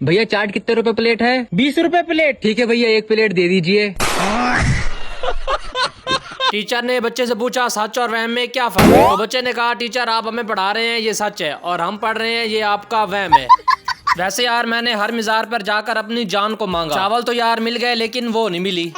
भैया चाट कितने रुपए प्लेट है? 20 रुपए प्लेट। ठीक है भैया, एक प्लेट दे दीजिए। टीचर ने बच्चे से पूछा सच और वहम में क्या फर्क है? तो बच्चे ने कहा टीचर आप हमें पढ़ा रहे हैं ये सच है और हम पढ़ रहे हैं ये आपका वहम है। वैसे यार मैंने हर मिजार पर जाकर अपनी जान को मांगा। चावल तो यार मिल गए लेकिन वो नहीं मिली।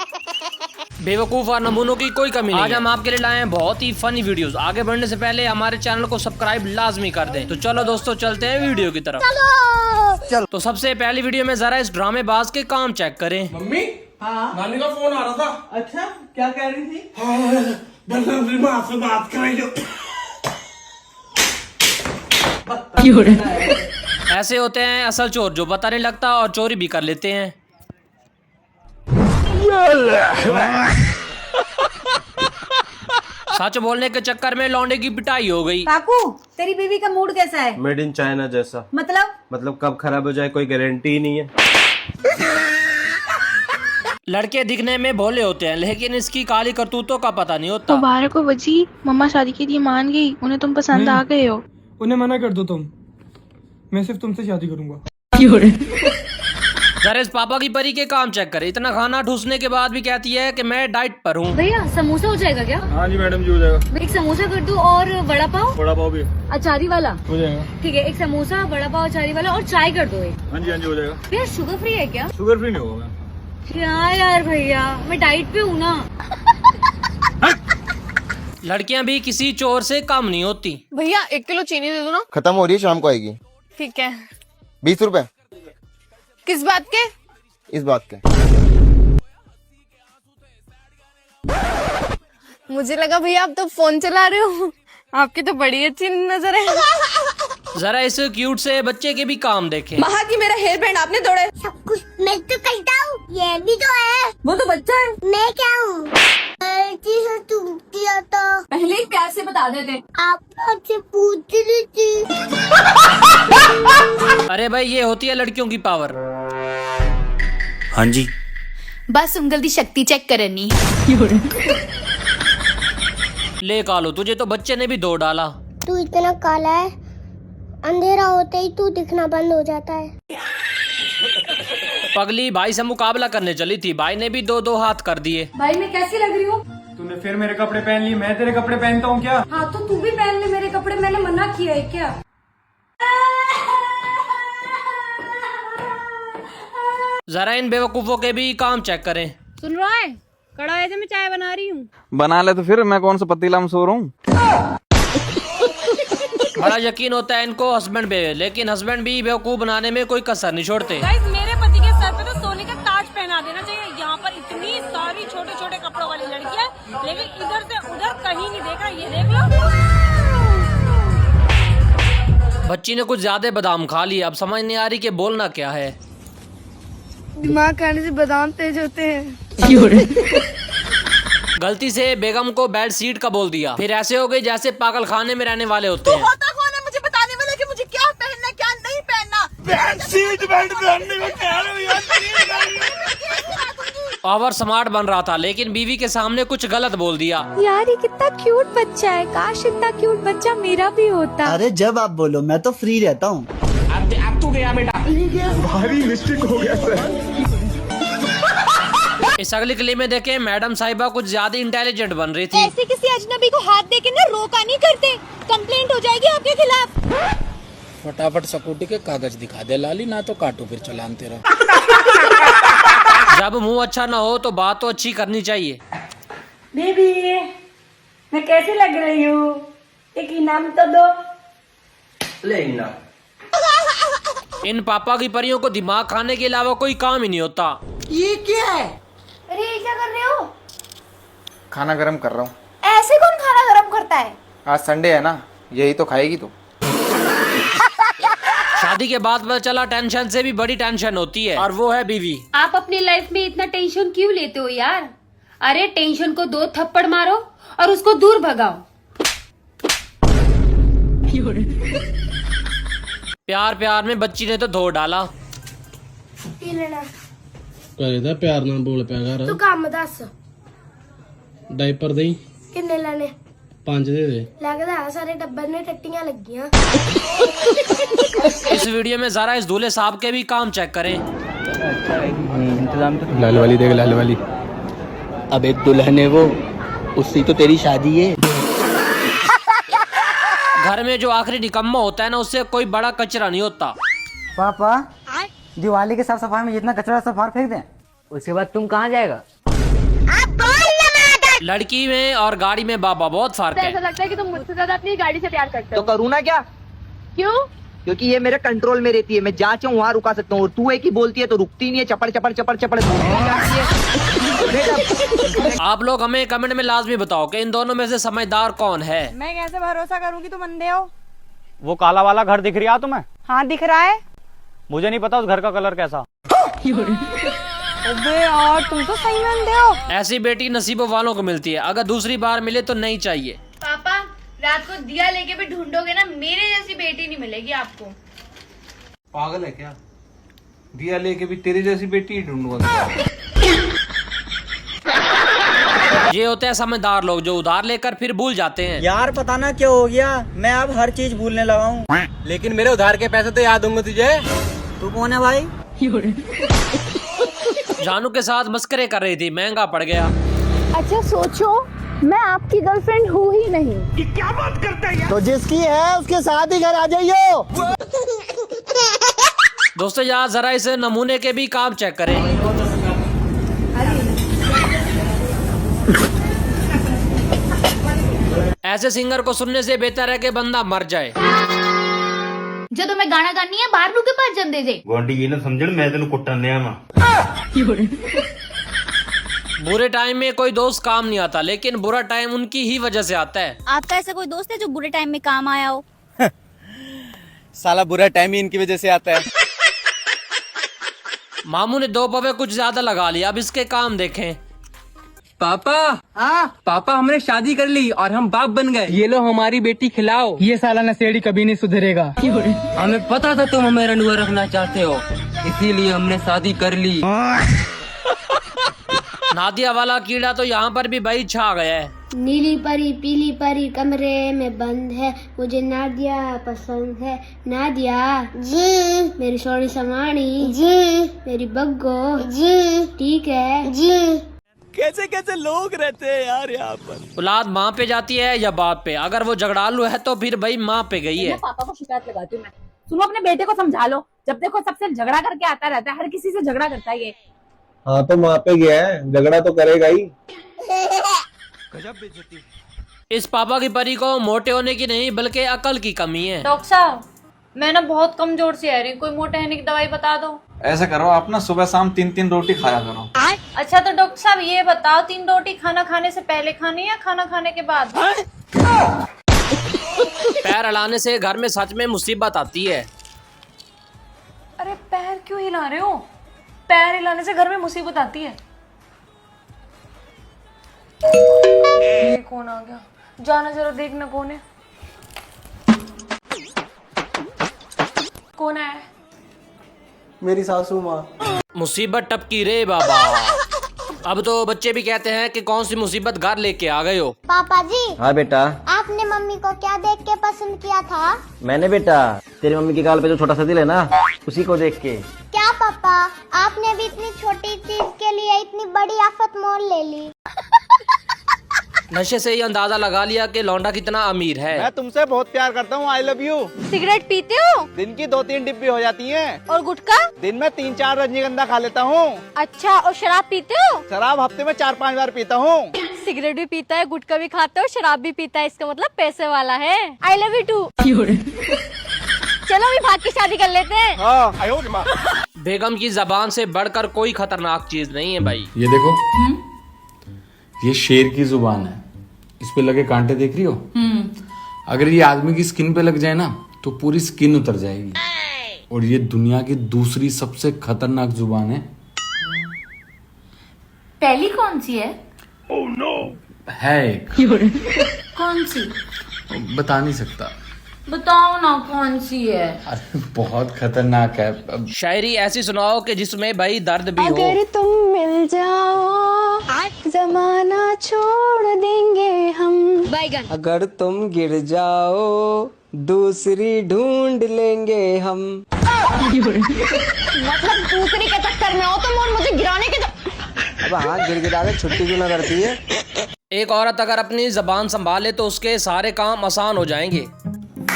बेवकूफ और नमूनों की कोई कमी नहीं। आज हम आपके लिए लाए हैं बहुत ही फनी वीडियोस। आगे बढ़ने से पहले हमारे चैनल को सब्सक्राइब लाजमी कर दें। तो चलो दोस्तों चलते हैं वीडियो की तरफ। चलो। तो सबसे पहली वीडियो में जरा इस ड्रामेबाज के काम चेक करें। मम्मी, हाँ नानी का फोन आ रहा था। अच्छा, क्या कह रही थी? माँ से बात करेंगे। ऐसे होते हैं असल चोर जो पता नहीं लगता और चोरी भी कर लेते हैं। सच बोलने के चक्कर में लौंडे की पिटाई हो गई। काकू, तेरी बीवी का मूड कैसा है? मेड इन चाइना जैसा। मतलब कब खराब हो जाए कोई गारंटी ही नहीं है। लड़के दिखने में भोले होते हैं लेकिन इसकी काली करतूतों का पता नहीं होता। मुबारक हो वजी, मम्मा शादी के लिए मान गई, उन्हें तुम पसंद आ गए हो। उन्हें मना कर दो तुम, मैं सिर्फ तुमसे शादी करूंगा। जरा इस पापा की परी के काम चेक करे। इतना खाना ठूसने के बाद भी कहती है कि मैं डाइट पर हूँ। भैया समोसा हो जाएगा क्या? हाँ जी मैडम जी हो जाएगा। एक समोसा कर दूं और वड़ा पाव। बड़ा पाव भी अचारी वाला हो जाएगा। ठीक है, एक समोसा वड़ा पाव अचारी वाला और चाय कर दो एक। हाँ जी हो जाएगा। भैया शुगर फ्री है क्या? शुगर फ्री नहीं होगा। क्या यार भैया, मैं डाइट पे हूँ ना। लड़कियां भी किसी चोर से कम नहीं होती। भैया 1 किलो चीनी दे दो ना। खत्म हो रही है, शाम को आएगी। ठीक है। 20 रुपए। किस बात के? इस बात के। मुझे लगा भैया आप तो फोन चला रहे हो। आपकी तो बड़ी अच्छी नजर है। जरा इस क्यूट से बच्चे के भी काम देखें। महा की मेरा हेयर बैंड आपने तोड़े। सब कुछ मैं तो कहता हूँ, ये भी तो है। वो तो बच्चा है। मैं क्या हूँ? तुम किया था पहले ही प्यार से बता देते। आप आपसे पूछ रही थी। अरे भाई ये होती है लड़कियों की पावर। हाँ जी बस उंगल दी शक्ति चेक करनी। ले कालो, तुझे तो बच्चे ने भी धो डाला। तू इतना काला है, अंधेरा होते ही तू दिखना बंद हो जाता है। पगली भाई से मुकाबला करने चली थी, भाई ने भी 2-2 हाथ कर दिए। भाई मैं कैसी लग रही हूँ? तूने फिर मेरे कपड़े पहन लिए, मैं तेरे कपड़े पहनता हूँ क्या? हाँ तो तू भी पहन ले मेरे कपड़े, मैंने मना किया है क्या? जरा इन बेवकूफों के भी काम चेक करें। सुन रहा है, कढ़ाई से मैं चाय बना रही हूँ। बना ले तो फिर, मैं कौन सा पतीला में सो रहा हूँ। बड़ा यकीन होता है इनको हस्बैंड पे, लेकिन हस्बैंड भी बेवकूफ बनाने में कोई कसर नहीं छोड़ते। मेरे पति के सर पे तो सोने का ताज पहना देना चाहिए। यहाँ पर इतनी सारी छोटे छोटे कपड़ों वाली लड़कियाँ, लेकिन इधर से उधर कहीं नहीं देख रहा। ये देख लो। बच्ची ने कुछ ज्यादा बादाम खा लिए, अब समझ नहीं आ रही कि बोलना क्या है। दिमाग खाने से बादाम तेज होते हैं। गलती से बेगम को बेड सीट का बोल दिया, फिर ऐसे हो गई जैसे पागल खाने में रहने वाले होते हैं। होता कौन है मुझे बताने वाला कि मुझे क्या पहनना क्या नहीं पहनना? सीट बेल्ट पहनने को कह रहे हो यार। ओवर स्मार्ट बन रहा था लेकिन बीवी के सामने कुछ गलत बोल दिया। यार ये कितना क्यूट बच्चा है, काश इतना क्यूट बच्चा मेरा भी होता। अरे जब आप बोलो मैं तो फ्री रहता हूँ। अब तू गया बेटा। भारी मिस्टेक हो गया सर। इस अगली क्लिप में देखें, मैडम साहिबा कुछ ज्यादा इंटेलिजेंट बन रही थी। ऐसे किसी अजनबी को हाथ देके ना रोका नहीं करते, कंप्लेंट हो जाएगी आपके खिलाफ। फटाफट सिक्योरिटी के कागज दिखा दे लाली, ना तो काटो फिर चालान तेरा। जब मुंह अच्छा ना हो तो बात तो अच्छी करनी चाहिए। बेबी, मैं कैसी लग रही हूँ? एक इनाम तो दो। ले इनाम। इन पापा की परियों को दिमाग खाने के अलावा कोई काम ही नहीं होता। ये क्या है? अरे ये क्या कर रहे हो? खाना गरम कर रहा हूँ। ऐसे कौन खाना गरम करता है? आज संडे है ना, यही तो खाएगी तू। शादी के बाद पता चला टेंशन से भी बड़ी टेंशन होती है, और वो है बीवी। आप अपनी लाइफ में इतना टेंशन क्यों लेते हो यार? अरे टेंशन को 2 थप्पड़ मारो और उसको दूर भगाओ। प्यार प्यार में बच्ची ने तो धो डाला। प्यार ना बोल पे तू काम दस। डायपर दई किन्ने लेने? 5 दे दे। लगता है सारे डब्बे में टट्टियां लग गई। इस वीडियो में जरा इस दूल्हे साहब के भी काम चेक करें। इंतजाम तो लाल वाली देख, लाल वाली। अब एक दुल्हन है वो, उससे तो तेरी शादी है। घर में जो आखिरी निकम्मा होता है ना, उससे कोई बड़ा कचरा नहीं होता। पापा दिवाली के साफ सफाई में जितना कचरा सब बाहर फेंक दें, उसके बाद तुम कहाँ जाएगा? लड़की में और गाड़ी में बाबा बहुत फर्क है। ऐसा लगता है कि तुम मुझसे ज्यादा अपनी गाड़ी से प्यार करते तो हो। करूँ ना क्या? क्यों? क्योंकि ये मेरे कंट्रोल में रहती है, मैं जहाँ चाहूँ वहाँ रुका सकता हूँ, और तू एक ही बोलती है तो रुकती नहीं है, चपड़ चपड़ चपड़ चपड़। आप लोग हमें कमेंट में लाजमी बताओ कि इन दोनों में से समझदार कौन है। मैं कैसे भरोसा करूँ कि तुम अंधे हो? वो काला वाला घर दिख रहा है तुम्हें? हाँ दिख रहा है। मुझे नहीं पता उस घर का कलर कैसा। अबे यार तुम तो सही में अंधे हो। ऐसी बेटी नसीबों वालों को मिलती है, अगर दूसरी बार मिले तो नहीं चाहिए। पापा रात को दिया लेके भी ढूंढोगे ना, मेरे जैसी बेटी नहीं मिलेगी आपको। पागल है क्या? दिया लेके भी तेरी जैसी बेटी ही ढूंढूंगा। ये होते हैं समझदार लोग जो उधार लेकर फिर भूल जाते हैं। यार पता ना क्या हो गया, मैं अब हर चीज भूलने लगा हूँ। लेकिन मेरे उधार के पैसे तो याद होंगे तुझे। तू कौन है भाई? जानू के साथ मस्करे कर रही थी, महंगा पड़ गया। अच्छा सोचो, मैं आपकी गर्लफ्रेंड हूँ ही नहीं। ये क्या बात करता है? तो जिसकी है उसके साथ ही घर आ जाइयो। दोस्तों यार जरा इस नमूने के भी काम चेक करें। ऐसे सिंगर को सुनने से बेहतर है कि बंदा मर जाए। जो तुम्हें गाना गानी है बाहर के पास जन दे जे। गुआंढी ये ना समझण मैं तेन कुट्टन दिया वा। बुरे टाइम में कोई दोस्त काम नहीं आता, लेकिन बुरा टाइम उनकी ही वजह से आता है। आपका ऐसा कोई दोस्त है जो बुरे टाइम में काम आया हो? साला बुरा टाइम ही इनकी वजह से आता है। मामू ने 2 पवे कुछ ज्यादा लगा लिया, अब इसके काम देखें। पापा पापा हमने शादी कर ली और हम बाप बन गए। ये लो हमारी बेटी खिलाओ। ये साला नशेड़ी कभी नहीं सुधरेगा। हमें पता था तुम हमें रंडुआ रखना चाहते हो, इसीलिए हमने शादी कर ली। नादिया वाला कीड़ा तो यहाँ पर भी भाई छा गया है। नीली परी पीली परी कमरे में बंद है, मुझे नादिया पसंद है। नादिया जी, मेरी सोनी समानी जी, मेरी बग्गो जी, ठीक है जी। कैसे कैसे लोग रहते हैं यार यहाँ पर। औलाद माँ पे जाती है या बाप पे? अगर वो झगड़ालू है तो फिर भाई माँ पे गई है। पापा को शिकायत लगाती हूँ मैं। सुनो अपने बेटे को समझा लो, जब देखो सबसे झगड़ा करके आता रहता है, हर किसी से झगड़ा करता है ये। हाँ तो वहाँ पे गया है, झगड़ा तो करेगा ही। इस पापा की परी को मोटे होने की नहीं बल्कि अकल की कमी है। डॉक्टर साहब मैं ना बहुत कमजोर सी आ रही हूँ, कोई मोटे होने की दवाई बता दो। ऐसा करो आप ना सुबह शाम 3-3 रोटी खाया करो। अच्छा तो डॉक्टर साहब ये बताओ, 3 रोटी खाना खाने से पहले खानी या खाना खाने के बाद? पैर हिलाने से घर में सच में मुसीबत आती है। अरे पैर क्यों हिला रहे हो? पैर हिलाने से घर में मुसीबत आती है। ये कौन आ गया? जाना जरा देखना कौन है। कौन है? मेरी सासू माँ। मुसीबत टपकी रे बाबा। अब तो बच्चे भी कहते हैं कि कौन सी मुसीबत घर लेके आ गए हो। पापा जी। हाँ बेटा। आपने मम्मी को क्या देख के पसंद किया था? मैंने बेटा तेरी मम्मी के गाल पे जो छोटा सा दिल है ना, उसी को देख के। क्या पापा, आपने भी इतनी छोटी चीज के लिए इतनी बड़ी आफत मोल ले ली। नशे से ही अंदाजा लगा लिया कि लौंडा कितना अमीर है। मैं तुमसे बहुत प्यार करता हूँ, आई लव यू। सिगरेट पीते हो? दिन की 2-3 डिब्बी हो जाती हैं। और गुटखा? दिन में 3-4 रजनीगंधा खा लेता हूँ। अच्छा और शराब पीते हो? शराब हफ्ते में 4-5 बार पीता हूँ। सिगरेट भी पीता है, गुटखा भी खाता है और शराब भी पीता है, इसका मतलब पैसे वाला है। I love you too. चलो अभी भाग की शादी कर लेते हैं। हाँ। बेगम की जबान से बढ़कर कोई खतरनाक चीज नहीं है भाई। ये देखो, ये शेर की जुबान है, इस पे लगे कांटे देख रही हो? अगर ये आदमी की स्किन पे लग जाए ना तो पूरी स्किन उतर जाएगी। और ये दुनिया की दूसरी सबसे खतरनाक जुबान है। पहली कौन सी है? Oh, no. है एक। कौन सी? बता नहीं सकता। बताओ ना कौन सी है। अरे बहुत खतरनाक है। शायरी ऐसी सुनाओ कि जिसमें भाई दर्द भी हो। अगर तुम मिल जाओ जमाना छोड़ देंगे हम। बैगन। अगर तुम गिर जाओ दूसरी ढूंढ लेंगे हम। मतलब दूसरी के चक्कर में हो तुम और मुझे गिराने के अब हाँ गिर के छुट्टी क्यों ना करती है। एक औरत अगर अपनी जबान संभाले तो उसके सारे काम आसान हो जाएंगे।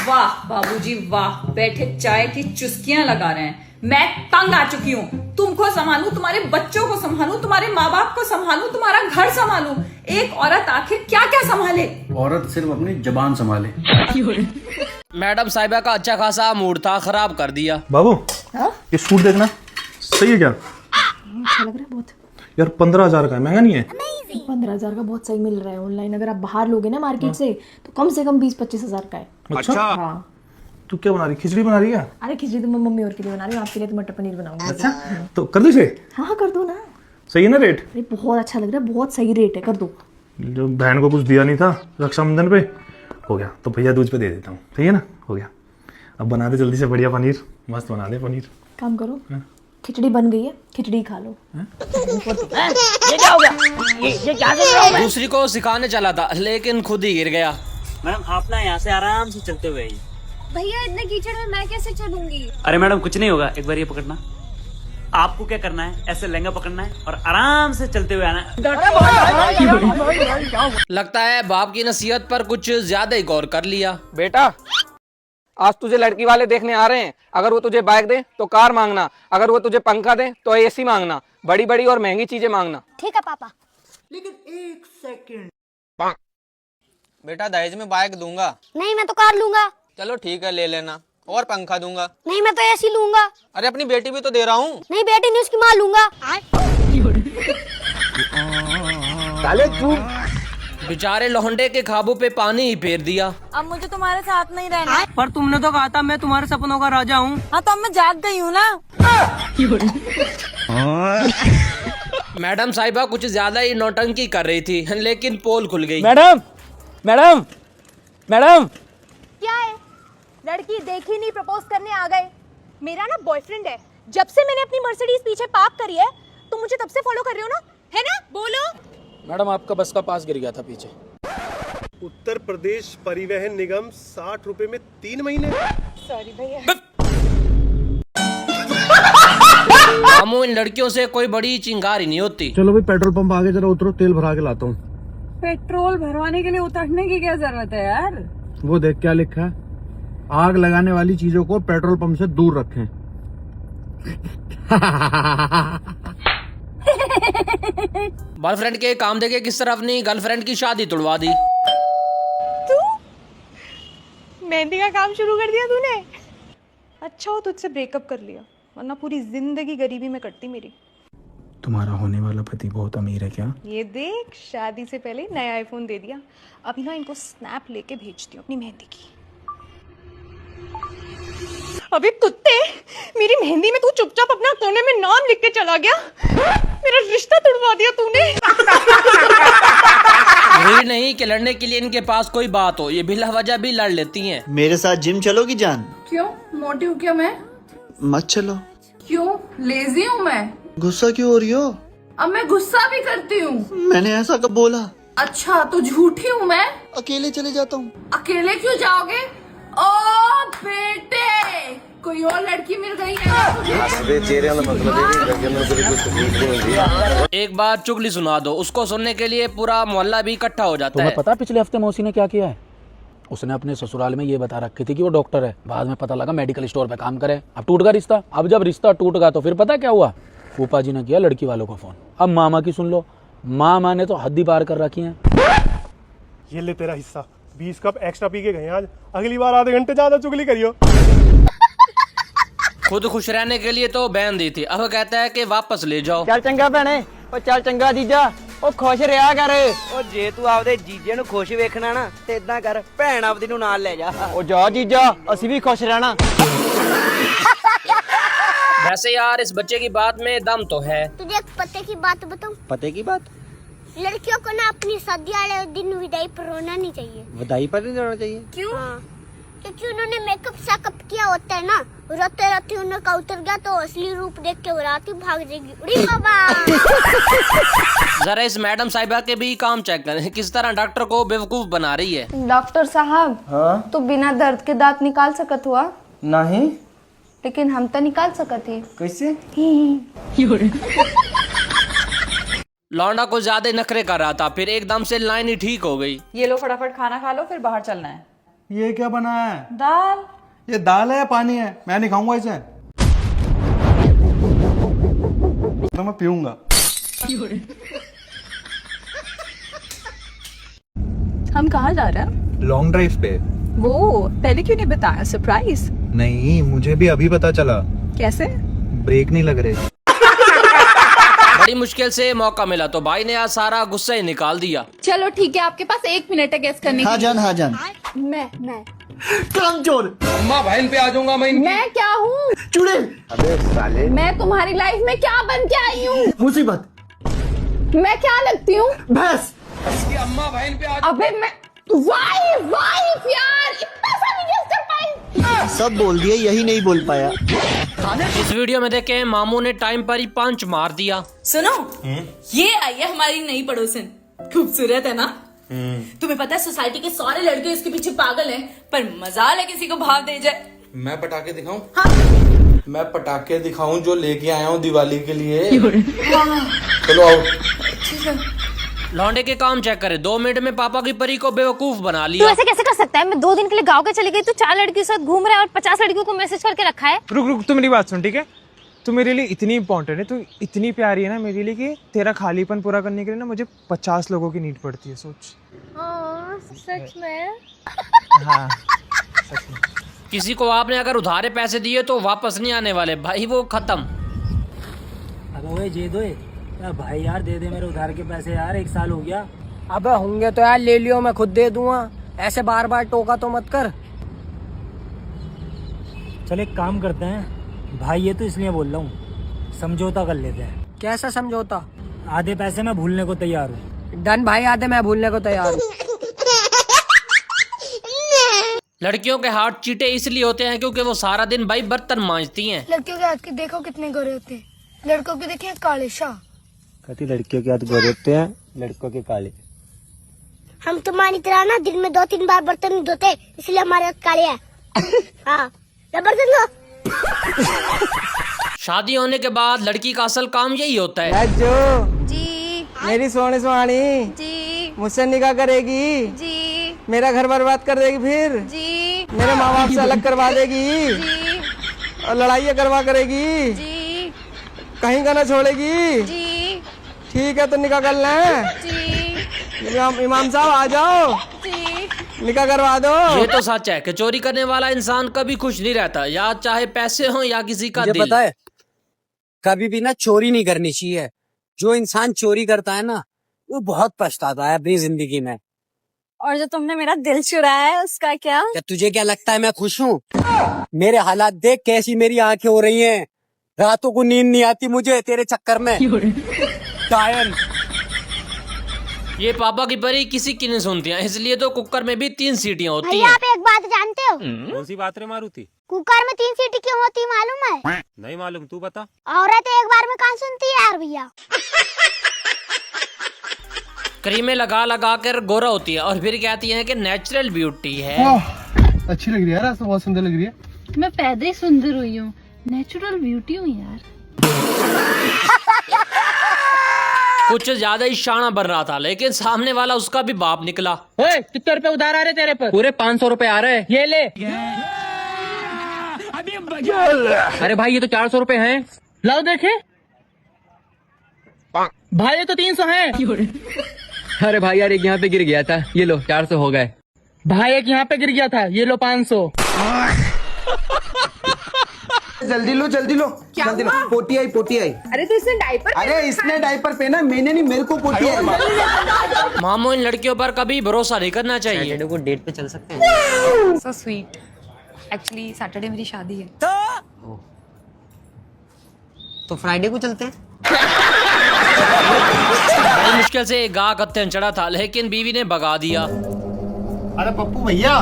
वाह बाबूजी वाह, बैठे चाय की चुस्कियां लगा रहे हैं। मैं तंग आ चुकी हूँ। तुमको संभालूं, तुम्हारे बच्चों को संभालूं, तुम्हारे माँ बाप को संभालूं, तुम्हारा घर संभालूं। एक औरत आखिर क्या क्या संभाले। औरत सिर्फ अपनी जबान संभाले। मैडम साहिबा का अच्छा खासा मूड था, खराब कर दिया। बाबू ये सूट देखना, सही है क्या? अच्छा लग रहा है बहुत यार 15,000 का है, महंगा नहीं है? 15,000 का बहुत सही मिल रहा है ऑनलाइन। अगर आप बाहर लोगे ना मार्केट से तो कम से कम 20-25 हजार का है। अच्छा हाँ। तू क्या बना रही, खिचड़ी बना रही है? अरे खिचड़ी तो मैं मम्मी और के लिए बना रही हूँ, आपके लिए तो मटर पनीर बनाऊंगी। अच्छा तो कर दो इसे। हाँ कर दो ना। सही है ना रेट? अरे बहुत अच्छा लग रहा है, बहुत सही रेट है, कर दो। जो बहन को कुछ दिया नहीं था रक्षाबंधन पे, हो गया तो भैया दूज पे दे देता हूँ। सही है ना, हो गया। अब बना दे जल्दी से बढ़िया पनीर, मस्त बना दे पनीर। काम करो, खिचड़ी बन गई है, खिचड़ी खा लो। ये क्या हो गया? ये क्या चल रहा है? दूसरी को सिखाने चला था लेकिन खुद ही गिर गया। मैडम आप ना यहाँ से आराम से चलते हुए आइए। भैया इतने कीचड़ में मैं कैसे चलूंगी? अरे मैडम कुछ नहीं होगा, एक बार ये पकड़ना। आपको क्या करना है, ऐसे लहंगा पकड़ना है और आराम से चलते हुए आना है। लगता है बाप की नसीहत पर कुछ ज्यादा ही गौर कर लिया। बेटा आज तुझे लड़की वाले देखने आ रहे हैं। अगर वो तुझे बाइक दे तो कार मांगना, अगर वो तुझे पंखा दे तो एसी मांगना, बड़ी बड़ी और महंगी चीजें मांगना। ठीक है पापा। लेकिन एक सेकंड। बेटा दहेज में बाइक दूंगा। नहीं मैं तो कार लूंगा। चलो ठीक है ले लेना, और पंखा दूंगा। नहीं मैं तो एसी लूंगा। अरे अपनी बेटी भी तो दे रहा हूँ। नहीं बेटी नहीं उसकी माँ लूंगा। बेचारे लोहंडे के ख्वाबों पे पानी ही फेर दिया। अब मुझे तुम्हारे साथ नहीं रहना। पर तुमने तो कहा था मैं तुम्हारे सपनों का राजा हूँ। हाँ तो अब मैं जाग गई हूँ ना। मैडम साहिबा कुछ ज्यादा ही नौटंकी कर रही थी लेकिन पोल खुल गई। मैडम मैडम मैडम क्या है? लड़की देखी नहीं प्रपोज करने आ गए। मेरा ना बॉयफ्रेंड है, जब से मैंने अपनी मर्सिडीज पीछे पार्क करी है तो मुझे तब से फॉलो कर रही हो ना, है ना? बोलो। मैडम आपका बस का पास गिर गया था पीछे। उत्तर प्रदेश परिवहन निगम 60 रुपए में 3 महीने। सॉरी भैया। हमू इन लड़कियों से कोई बड़ी चिंगारी नहीं होती। चलो भाई पेट्रोल पंप आगे जरा उतरो, तेल भरा के लाता हूँ। पेट्रोल भरवाने के लिए उतरने की क्या जरूरत है यार? वो देख क्या लिखा है, आग लगाने वाली चीजों को पेट्रोल पंप से दूर रखें। बॉयफ्रेंड के काम देके किस तरह अपनी गर्लफ्रेंड की शादी तुड़वा दी। तू मेहंदी का काम शुरू कर दिया तूने? अच्छा हो तुझसे ब्रेकअप कर लिया, वरना पूरी जिंदगी गरीबी में कटती मेरी। तुम्हारा होने वाला पति बहुत अमीर है क्या? ये देख शादी से पहले नया आईफोन दे दिया। अभी ना इनको स्नैप लेके भेजती हूँ अपनी मेहंदी की। अबे कुत्ते, मेरी मेहंदी में तू चुपचाप अपना कोने में नाम लिख के चला गया। मेरा रिश्ता तुड़वा दिया तूने। जरूरी नहीं कि लड़ने के लिए इनके पास कोई बात हो, ये बिला वजह भी लड़ लेती हैं। मेरे साथ जिम चलोगी जान? क्यों? मोटी हूँ क्या मैं? मत चलो। क्यों? लेजी हूँ मैं? गुस्सा क्यों हो रही हो? अब मैं गुस्सा भी करती हूँ। मैंने ऐसा कब बोला? अच्छा तो झूठी हूँ मैं? अकेले चले जाता हूँ। अकेले क्यों जाओगे? ओ बेटे, कोई और लड़की मिल गई है? एक बार चुगली सुना दो, उसको सुनने के लिए पूरा मोहल्ला भी इकट्ठा हो जाता तुम्हें है। पता पिछले हफ्ते मौसी ने क्या किया है? उसने अपने ससुराल में ये बता रखी थी कि वो डॉक्टर है, बाद में पता लगा मेडिकल स्टोर पे काम करे। अब टूट गया रिश्ता। अब जब रिश्ता टूट गया तो फिर पता क्या हुआ? फूफा जी ने किया लड़की वालों को फोन। अब मामा की सुन लो, मामा ने तो हद ही पार कर रखी है। ये ले तेरा हिस्सा, 20 कप एक्स्ट्रा पी के गए आज, अगली बार आधे घंटे ज्यादा चुगली करियो। खुद खुश रहने के लिए तो बैन दी थी, अब कहता है कि वापस ले जाओ। चल चंगा भैने, और चल चंगा जीजा, ਉਹ खुश रहा कर। ਉਹ ਜੇ ਤੂੰ ਆਪਦੇ ਜੀਜੇ ਨੂੰ ਖੁਸ਼ ਵੇਖਣਾ ਨਾ ਤੇ ਇਦਾਂ ਕਰ, ਭੈਣ ਆਪਦੀ ਨੂੰ ਨਾਲ ਲੈ ਜਾ। ਉਹ ਜਾ जीजा, ਅਸੀਂ भी खुश रहना। वैसे यार इस बच्चे की बात में दम तो है। तुझे एक पते की बात बताऊं? पते की बात? लड़कियों को ना अपनी शादी वाले दिन विदाई पर रोना नहीं चाहिए। बधाई पर नहीं जाना चाहिए। क्यों? क्योंकि उन्होंने मेकअप सेकअप किया होता है ना, रोते रोते उनका उतर गया तो असली रूप देख के उड़ाती भाग जाएगी। उड़ी बाबा। जरा इस मैडम साहिबा के भी काम चेक करें, किस तरह डॉक्टर को बेवकूफ बना रही है। डॉक्टर साहब, हाँ? तो बिना दर्द के दांत निकाल सकत हुआ? नहीं। लेकिन हम तो निकाल सकत ही। कैसे? लौंडा को ज्यादा नखरे कर रहा था, फिर एकदम से लाइन ही ठीक हो गई। ये लो फटाफट खाना खा लो, फिर बाहर चलना है। ये क्या बना है? दाल। ये दाल है या पानी है? मैं नहीं खाऊंगा इसे, तो मैं पीऊंगा। हम कहाँ जा रहे हैं? लॉन्ग ड्राइव पे। वो पहले क्यों नहीं बताया? सरप्राइज। नहीं, मुझे भी अभी पता चला। कैसे? ब्रेक नहीं लग रहे। बड़ी मुश्किल से मौका मिला तो भाई ने आज सारा गुस्सा ही निकाल दिया। चलो ठीक है, आपके पास 1 मिनट है गेस करने हाँ की। जान, हाँ जान। मैं कमजोर। अम्मा बहन पे आ जाऊंगा मैं इनकी। मैं क्या हूँ? चुड़ैल। अबे साले, मैं तुम्हारी लाइफ में क्या बन के आई हूँ? मुसीबत। मैं क्या लगती हूँ? भैंस। इसकी अम्मा बहन पे आ। अबे मैं वाइफ यार, इतना सा नहीं गेस कर पाई। सब बोल दिए, यही नहीं बोल पाया। इस वीडियो में देखें मामू ने टाइम पर ही पंच मार दिया। सुनो, ये आई है हमारी नई पड़ोसन। खूबसूरत है ना? तुम्हें पता है सोसाइटी के सारे लड़के इसके पीछे पागल हैं, पर मजाल है किसी को भाव दे जाए। मैं पटाखे दिखाऊं? हाँ। मैं पटाखे दिखाऊं जो लेके आया हूँ दिवाली के लिए। चलो आओ। लौंडे के काम चेक करे, 2 मिनट में पापा की परी को बेवकूफ बना तू लिया। ऐसे कैसे कर सकता है? मैं 2 दिन के लिए गांव के चली गई, तू 4 लड़कियों के साथ घूम रहा है और 50 लड़कियों को मैसेज करके रखा है। रुक, तू मेरी बात सुन, ठीक है? तू मेरे लिए इतनी इंपॉर्टेंट है, तू इतनी प्यारी है ना मेरे लिए कि तेरा खालीपन पूरा करने के लिए ना मुझे 50 लोगों की नीड पड़ती है। सोच। सच में? हाँ सच में। किसी को आपने अगर उधारे पैसे दिए तो वापस नहीं आने वाले भाई, वो खत्म। अबे जे दो भाई यार, दे दे मेरे उधार के पैसे यार, 1 साल हो गया। अबे होंगे तो यार ले लियो, मैं खुद दे दूंगा। ऐसे बार बार टोका तो मत कर। चल एक काम करते हैं भाई, ये तो इसलिए बोल रहा हूँ, समझौता कर लेते हैं। कैसा समझौता? आधे पैसे मैं भूलने को तैयार हूँ। डन भाई, आधे मैं भूलने को तैयार हूँ। लड़कियों के हाथ चीटे इसलिए होते हैं क्योंकि वो सारा दिन भाई बर्तन मांजती हैं। लड़कियों के हाथ के देखो कितने गोरे होते हैं, लड़कों के देखे काले शाह। कहती लड़कियों के हाथ गोरे होते हैं, लड़कों के काले। हम तुम्हारी तरह ना दिन में 2-3 बार बर्तन नहीं धोते, इसलिए हमारे हाथ काले हैं। हाँ, बर्तन धो। शादी होने के बाद लड़की का असल काम यही होता है। जी मेरी सोने सुहानी जी, मुझसे निकाह करेगी जी, मेरा घर बर्बाद कर देगी, फिर जी, मेरे माँ बाप से अलग करवा देगी जी, और लड़ाइयाँ करवा करेगी, जी, कहीं का ना छोड़ेगी। जी, ठीक है तो निकाह कर लें। जी, इमाम साहब आ जाओ, जी। निकाह करवा दो। ये तो सच है कि चोरी करने वाला इंसान कभी खुश नहीं रहता, या चाहे पैसे हो या किसी का मुझे दिल। पता है, कभी भी ना चोरी नहीं करनी चाहिए। जो इंसान चोरी करता है ना, वो बहुत पछताता है अपनी जिंदगी में। और जो तुमने मेरा दिल चुराया है उसका क्या? क्या तुझे क्या लगता है मैं खुश हूँ? मेरे हालात देख कैसी मेरी आंखें हो रही हैं। रातों को नींद नहीं आती मुझे तेरे चक्कर में। टायन। ये पापा की परी किसी की नहीं सुनती है, इसलिए तो कुकर में भी 3 सीटियां होती भैया हैं। आप एक बात जानते हो? कौन सी बात रे मारुति? कुकर में 3 सीटी क्यों होती मालूम है? नहीं मालूम, तू बता। औरत एक बार में कहाँ सुनती है यार भैया। क्रीमें लगा लगा कर गोरा होती है और फिर कहती है कि नेचुरल ब्यूटी है। अच्छी लग रही है यार, आज तो बहुत सुंदर लग रही है। मैं पैदा ही सुंदर हुई हूँ, नेचुरल ब्यूटी हूँ यार। कुछ ज्यादा ही शाना बन रहा था, लेकिन सामने वाला उसका भी बाप निकला। ओए, कितने रुपए उधार आ रहे तेरे पर? पूरे 500 रुपए आ रहे हैं। ये ले। अरे भाई ये तो 400 रुपए हैं। लाओ देखे भाई, ये तो 300 हैं। अरे भाई यार, एक यहाँ पे गिर गया था, ये लो 400 हो गए। भाई एक यहाँ पे गिर गया था, ये लो 500। जल्दी लो जल्दी लो, जल्दी लो। पोटी आई, पोटी आई। अरे तो इसने डायपर, अरे इसने डायपर पहना, मैंने नहीं, मेरे को पोटी आई। मामू, इन लड़कियों पर कभी भरोसा नहीं करना चाहिए। को डेट पे चल सकते हैं। So sweet. एक्चुअली सैटरडे मेरी शादी है। तो फ्राइडे को चलते हैं। बड़ी मुश्किल से एक गाह कत्थन चढ़ा था, लेकिन बीवी ने भगा दिया। अरे पप्पू भैया।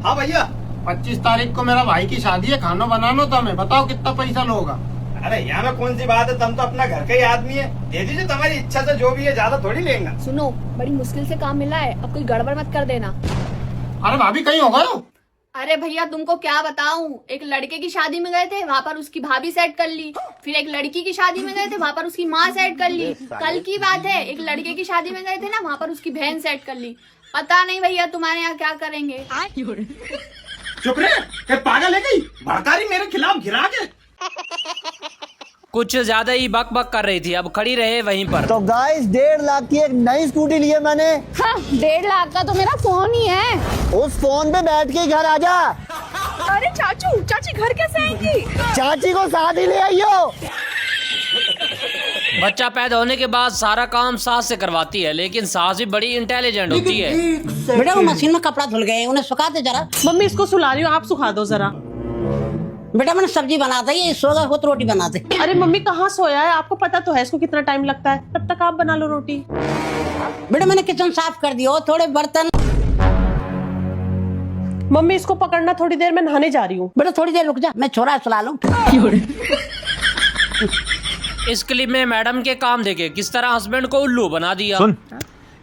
हाँ भैया, 25 तारीख को मेरा भाई की शादी है, खाना बनाना तो हमें बताओ कितना पैसा लोगा। अरे यहाँ में कौन सी बात है, तुम तो अपना घर का ही आदमी है, दे दीजिए तुम्हारी इच्छा से जो भी है, ज्यादा थोड़ी लेंगे। सुनो, बड़ी मुश्किल से काम मिला है, अब कोई गड़बड़ मत कर देना। अरे भाभी कहीं हो गए? अरे भैया तुमको क्या बताऊं, एक लड़के की शादी में गए थे, वहाँ पर उसकी भाभी सेट कर ली। फिर एक लड़की की शादी में गए थे, वहाँ पर उसकी माँ सेट कर ली। कल की बात है, एक लड़के की शादी में गए थे ना, वहाँ पर उसकी बहन सेट कर ली। पता नहीं भैया तुम्हारे यहाँ क्या करेंगे। चुप रहे, क्या पागल है गई, भड़का रही मेरे खिलाफ घिरा के। कुछ ज्यादा ही बक बक कर रही थी, अब खड़ी रहे वहीं पर। तो गाइस 1.5 लाख की एक नई स्कूटी ली है मैंने। हाँ, 1.5 लाख का तो मेरा फोन ही है। उस फोन पे बैठ के घर आ जा। अरे चाचू, चाची घर कैसे आएंगी? चाची को साथ ही ले आइयो। बच्चा पैदा होने के बाद सारा काम सास से करवाती है, लेकिन सास भी बड़ी इंटेलिजेंट होती है। बेटा वो मशीन में कपड़ा धुल गए, उन्हें सुखा दे जरा। मम्मी इसको सुला रही हूँ, आप सुखा दो जरा। बेटा मैंने सब्जी बना दी, ये सोगा हो तो रोटी बना दे। अरे मम्मी कहाँ सोया है, आपको पता तो है इसको कितना टाइम लगता है, तब तक आप बना लो रोटी। बेटा मैंने किचन साफ कर दिया, थोड़े बर्तन। मम्मी इसको पकड़ना, थोड़ी देर में नहाने जा रही हूँ। बेटा थोड़ी देर रुक जा, मैं छोरा सुला लूं। इस क्लिप में मैडम के काम देखे किस तरह हस्बैंड को उल्लू बना दिया। सुन,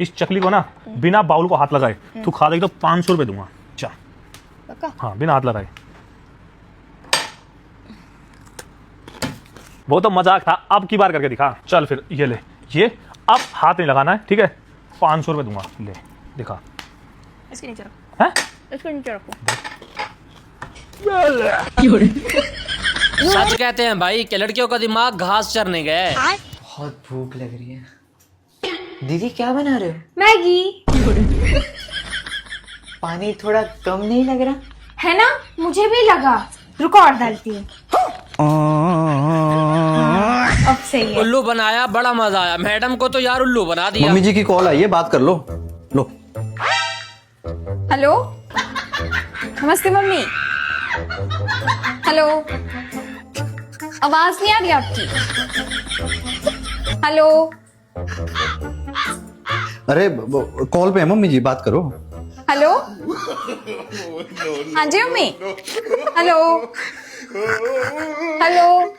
इस चकली को ना बिना बाउल को हाथ लगाए तू खा देगी तो 500 रुपए दूंगा। चल। हाँ, बिना हाथ लगाए। वो तो मजाक था, अब की बार करके दिखा। चल फिर ये ले, ये अब हाथ नहीं लगाना है, ठीक है? 500 रुपए दूंगा, ले दिखा। इसके नीचे रखो। हैं? इसके नीचे रखो। सच कहते हैं भाई कि लड़कियों का दिमाग घास चरने गया है। बहुत भूख लग रही है। दीदी क्या बना रहे हो? मैगी। पानी थोड़ा कम नहीं लग रहा है ना? मुझे भी लगा, रुको और डालती हूँ। अब सही है। उल्लू बनाया, बड़ा मजा आया। मैडम को तो यार उल्लू बना दिया। मम्मी जी की कॉल आई है, बात कर लो। लो। हेलो, नमस्ते मम्मी। हेलो, आवाज नहीं आ रही आपकी। हेलो। अरे कॉल पे है मम्मी जी, बात करो। हेलो। हाँ जी मम्मी। हेलो। हेलो।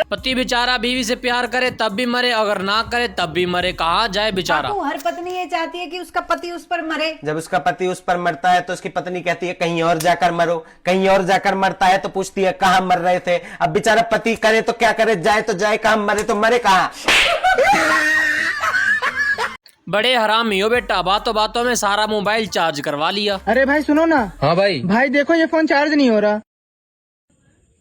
पति बेचारा बीवी से प्यार करे तब भी मरे, अगर ना करे तब भी मरे। कहाँ जाए बेचारा। हर पत्नी ये चाहती है कि उसका पति उस पर मरे। जब उसका पति उस पर मरता है तो उसकी पत्नी कहती है कहीं और जाकर मरो। कहीं और जाकर मरता है तो पूछती है कहाँ मर रहे थे। अब बेचारा पति करे तो क्या करे, जाए तो जाए कहाँ, मरे तो मरे कहाँ। बड़े हरामी हो बेटा, बातों बातों में सारा मोबाइल चार्ज करवा लिया। अरे भाई सुनो ना। हाँ भाई। भाई देखो ये फोन चार्ज नहीं हो रहा।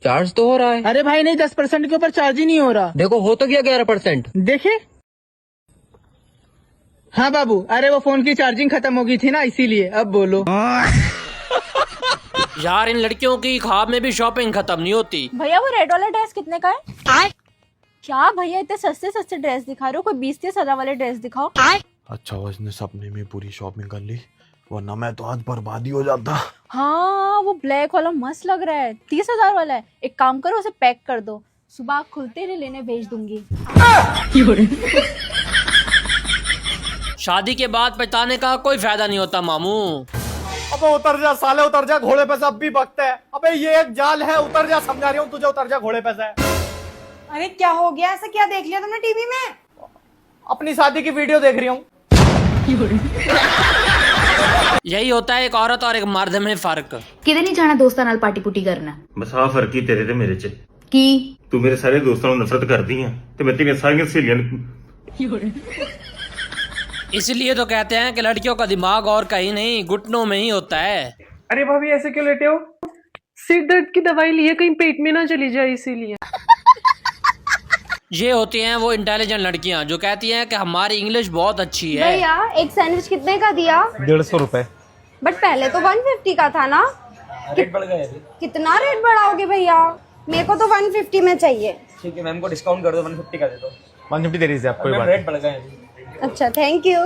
चार्ज तो हो रहा है। अरे भाई नहीं, 10% के ऊपर चार्ज ही नहीं हो रहा। देखो हो तो गया 11%। देखे? हाँ बाबू, अरे वो फोन की चार्जिंग खत्म हो गई थी ना, इसीलिए। अब बोलो। यार इन लड़कियों की ख्वाब में भी शॉपिंग खत्म नहीं होती। भैया वो रेड वाला ड्रेस कितने का है? क्या भैया इतने सस्ते सस्ते ड्रेस दिखा रहे हो, कोई 20-30 वाले ड्रेस दिखाओ। अच्छा हुआ इसने सपने में पूरी शॉपिंग कर ली, वरना मैं तो आज बर्बादी हो जाता। हाँ वो ब्लैक वाला मस्त लग रहा है, 30,000 वाला है। एक काम करो उसे पैक कर दो, सुबह खुलते ही लेने भेज दूंगी। शादी के बाद पछताने का कोई फायदा नहीं होता मामू। अबे उतर जा साले, उतर जा, घोड़े पे से अब भी बकता है। अबे ये एक जाल है, उतर जा, समझा रही हूँ तुझे, उतर जा घोड़े पे से। अरे क्या हो गया, ऐसा क्या देख लिया तुमने टीवी में? अपनी शादी की वीडियो देख रही हूँ। यही होता है एक औरत और एक मर्द में फर्क। किधर नहीं जाना दोस्तां नाल पार्टी पुटी करना? बस हाँ फर्क ही तेरे ते मेरे च की तू मेरे सारे दोस्तों को नफरत करती है ते मैं तेरी सारी सहेलियां। इसलिए तो कहते हैं कि लड़कियों का दिमाग और कहीं नहीं घुटनों में ही होता है। अरे भाभी ऐसे क्यों लेटे हो? सिर दर्द की दवाई लिए कहीं पेट में ना चली जाए, इसीलिए। ये होती हैं वो इंटेलिजेंट लड़कियां जो कहती हैं कि हमारी इंग्लिश बहुत अच्छी है। भैया एक सैंडविच कितने का दिया? 150 रुपए। बट पहले तो 150 का था ना। रेट बढ़ गया। कितना रेट बढ़ाओगे भैया? मेरे को तो 150 में चाहिए। ठीक है मैम को डिस्काउंट कर दो, 150 का दे दो। 150 दे रही है आपको। रेट बढ़ गया। अच्छा थैंक यू।